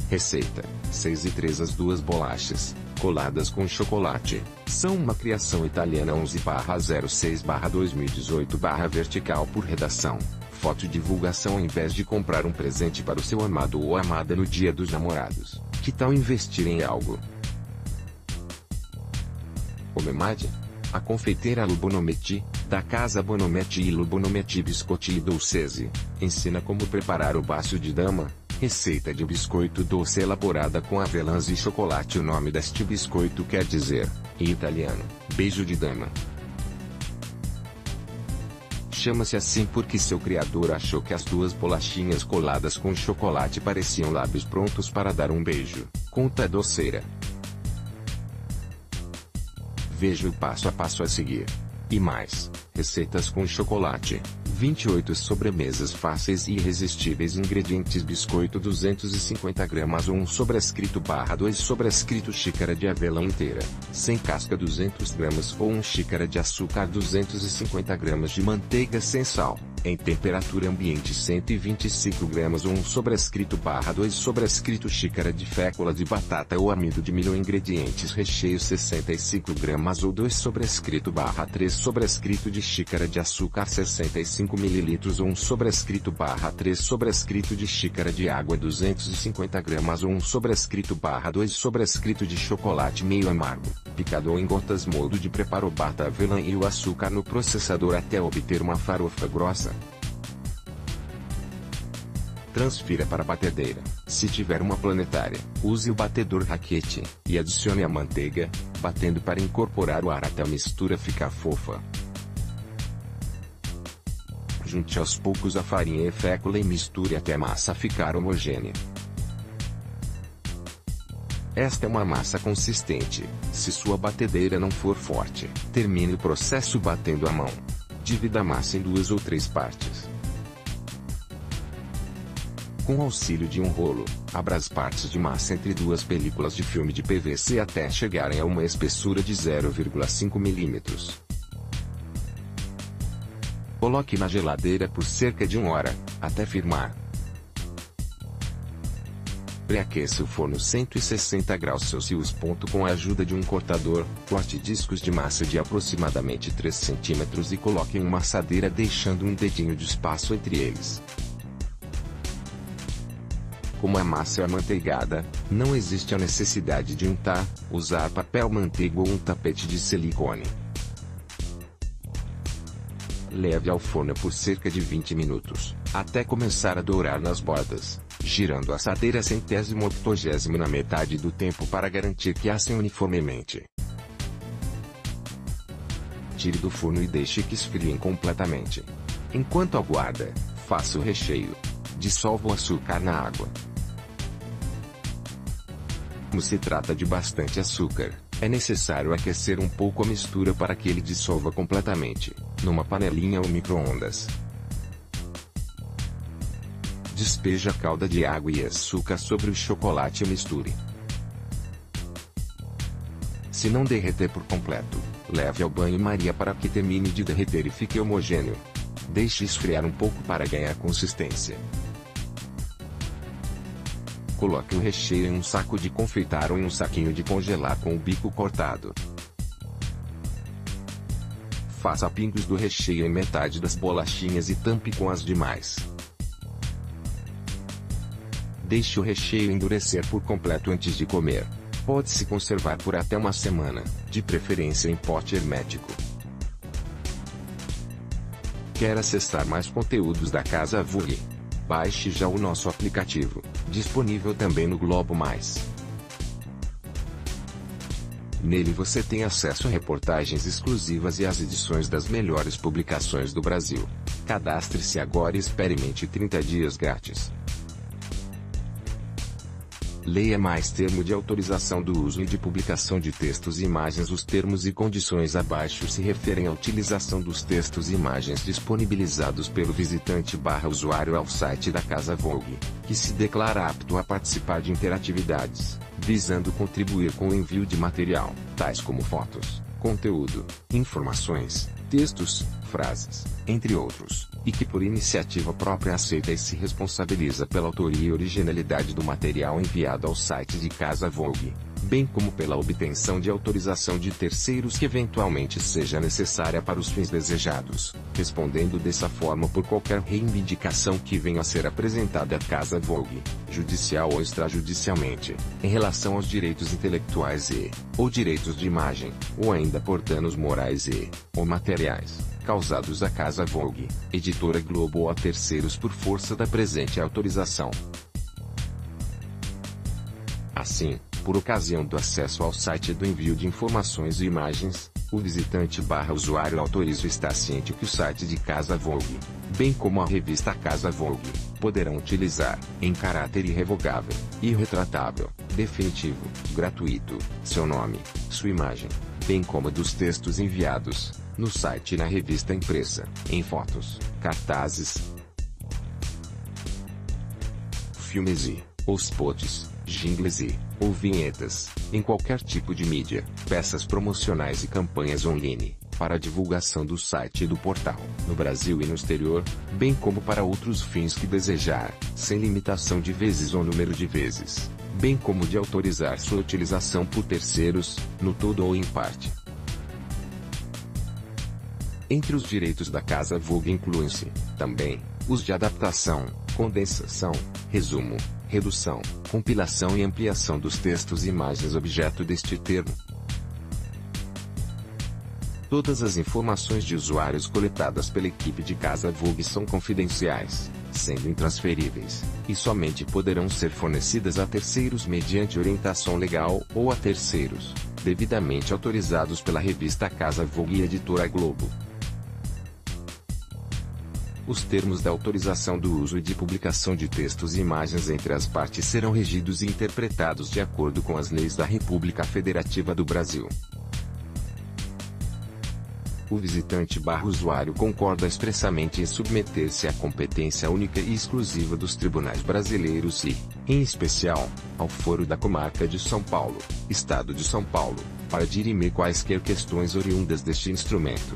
Receita: 6 e 3 as duas bolachas, coladas com chocolate, são uma criação italiana 11/06/2018/vertical por redação. Foto divulgação. Ao invés de comprar um presente para o seu amado ou amada no Dia dos Namorados, que tal investir em algo? Omemade? A confeiteira Lu Bonometti, da casa Bonometti e Lu Bonometti Biscotti e Dolcezzi, ensina como preparar o bacio de dama, receita de biscoito doce elaborada com avelãs e chocolate. O nome deste biscoito quer dizer, em italiano, beijo de dama. Chama-se assim porque seu criador achou que as duas bolachinhas coladas com chocolate pareciam lábios prontos para dar um beijo, conta a doceira. Veja o passo a passo a seguir. E mais, receitas com chocolate, 28 sobremesas fáceis e irresistíveis. Ingredientes: biscoito 250 gramas ou 1 sobrescrito / 2 sobrescrito xícara de avelã inteira, sem casca 200 gramas ou 1 xícara de açúcar 250 gramas de manteiga sem sal, em temperatura ambiente 125 gramas ou 1 sobrescrito / 2 sobrescrito xícara de fécula de batata ou amido de milho. Ingredientes: recheio 65 gramas ou 2 sobrescrito / 3 sobrescrito de xícara de açúcar 65 ml ou 1 sobrescrito / 3 sobrescrito de xícara de água 250 gramas ou 1 sobrescrito / 2 sobrescrito de chocolate meio amargo, picado ou em gotas. Modo de preparo: bata a avelã e o açúcar no processador até obter uma farofa grossa. Transfira para a batedeira. Se tiver uma planetária, use o batedor raquete, e adicione a manteiga, batendo para incorporar o ar até a mistura ficar fofa. Junte aos poucos a farinha e fécula e misture até a massa ficar homogênea. Esta é uma massa consistente. Se sua batedeira não for forte, termine o processo batendo à mão. Divida a massa em 2 ou 3 partes. Com o auxílio de um rolo, abra as partes de massa entre 2 películas de filme de PVC até chegarem a uma espessura de 0,5 mm. Coloque na geladeira por cerca de 1 hora, até firmar. Preaqueça o forno 160 graus Celsius. Com a ajuda de um cortador, corte discos de massa de aproximadamente 3 cm e coloque em uma assadeira deixando um dedinho de espaço entre eles. Como a massa é amanteigada, não existe a necessidade de untar, usar papel manteiga ou um tapete de silicone. Leve ao forno por cerca de 20 minutos, até começar a dourar nas bordas, girando a assadeira 180 na metade do tempo para garantir que assem uniformemente. Tire do forno e deixe que esfriem completamente. Enquanto aguarda, faça o recheio. Dissolva o açúcar na água. Como se trata de bastante açúcar, é necessário aquecer um pouco a mistura para que ele dissolva completamente, numa panelinha ou micro-ondas. Despeje a calda de água e açúcar sobre o chocolate e misture. Se não derreter por completo, leve ao banho-maria para que termine de derreter e fique homogêneo. Deixe esfriar um pouco para ganhar consistência. Coloque o recheio em um saco de confeitar ou em um saquinho de congelar com o bico cortado. Faça pingos do recheio em metade das bolachinhas e tampe com as demais. Deixe o recheio endurecer por completo antes de comer. Pode-se conservar por até uma semana, de preferência em pote hermético. Quer acessar mais conteúdos da Casa Vogue? Baixe já o nosso aplicativo, disponível também no Globo Mais. Nele você tem acesso a reportagens exclusivas e às edições das melhores publicações do Brasil. Cadastre-se agora e experimente 30 dias grátis. Leia mais termo de autorização do uso e de publicação de textos e imagens. Os termos e condições abaixo se referem à utilização dos textos e imagens disponibilizados pelo visitante/usuário ao site da Casa Vogue, que se declara apto a participar de interatividades, visando contribuir com o envio de material, tais como fotos, conteúdo, informações, textos, frases, entre outros, e que por iniciativa própria aceita e se responsabiliza pela autoria e originalidade do material enviado ao site de Casa Vogue, bem como pela obtenção de autorização de terceiros que eventualmente seja necessária para os fins desejados, respondendo dessa forma por qualquer reivindicação que venha a ser apresentada à Casa Vogue, judicial ou extrajudicialmente, em relação aos direitos intelectuais ou direitos de imagem, ou ainda por danos morais ou materiais, causados à Casa Vogue, Editora Globo ou a terceiros por força da presente autorização. Assim, por ocasião do acesso ao site e do envio de informações e imagens, o visitante/usuário autoriza está ciente que o site de Casa Vogue, bem como a revista Casa Vogue, poderão utilizar, em caráter irrevogável, irretratável, definitivo, gratuito, seu nome, sua imagem, bem como dos textos enviados, no site e na revista impressa, em fotos, cartazes, filmes ou spots, jingles ou vinhetas, em qualquer tipo de mídia, peças promocionais e campanhas online, para a divulgação do site e do portal, no Brasil e no exterior, bem como para outros fins que desejar, sem limitação de vezes ou número de vezes, bem como de autorizar sua utilização por terceiros, no todo ou em parte. Entre os direitos da Casa Vogue incluem-se, também, os de adaptação, condensação, resumo, redução, compilação e ampliação dos textos e imagens objeto deste termo. Todas as informações de usuários coletadas pela equipe de Casa Vogue são confidenciais, sendo intransferíveis, e somente poderão ser fornecidas a terceiros mediante orientação legal ou a terceiros, devidamente autorizados pela revista Casa Vogue e Editora Globo. Os termos da autorização do uso e de publicação de textos e imagens entre as partes serão regidos e interpretados de acordo com as leis da República Federativa do Brasil. O visitante/usuário concorda expressamente em submeter-se à competência única e exclusiva dos tribunais brasileiros e, em especial, ao Foro da Comarca de São Paulo, Estado de São Paulo, para dirimir quaisquer questões oriundas deste instrumento.